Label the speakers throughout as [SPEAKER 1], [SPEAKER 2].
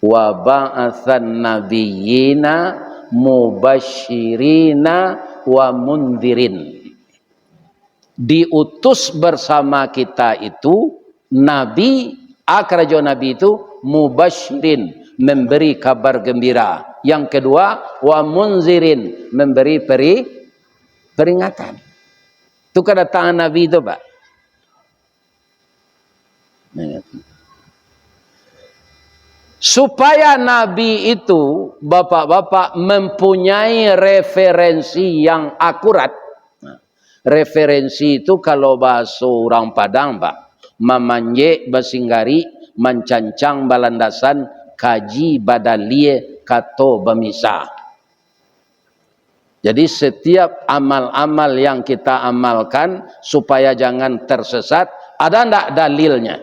[SPEAKER 1] wa ba'atsan nabiyyina mubasyirina wa mundirin. Diutus bersama kita itu nabi, akrajo nabi itu mubasyirin, memberi kabar gembira. Yang kedua wa munzirin, memberi peringatan. Itu kedatangan nabi itu, Pak. Supaya nabi itu, bapak-bapak, mempunyai referensi yang akurat. Referensi itu kalau bahasa orang Padang, Pak, mamanje basinggari, mancancang balandasan, kaji badalie kato bamisa. Jadi setiap amal-amal yang kita amalkan supaya jangan tersesat, ada ndak dalilnya?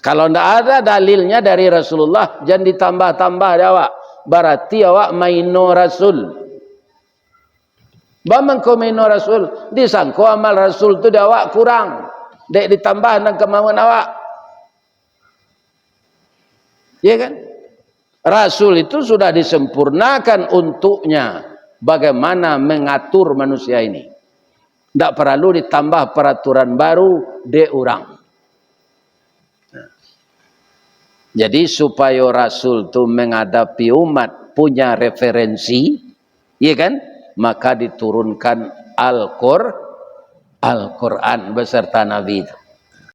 [SPEAKER 1] Kalau ndak ada dalilnya dari Rasulullah, jangan ditambah-tambah awak. Berarti awak maino Rasul. Bamang komeno Rasul, disangko amal Rasul tu awak kurang, dek ditambah dengan kemauan awak, ya kan? Rasul itu sudah disempurnakan untuknya bagaimana mengatur manusia ini, tidak perlu ditambah peraturan baru de orang. Jadi supaya Rasul itu menghadapi umat punya referensi, ya kan? Maka diturunkan Al-Quran beserta Nabi itu.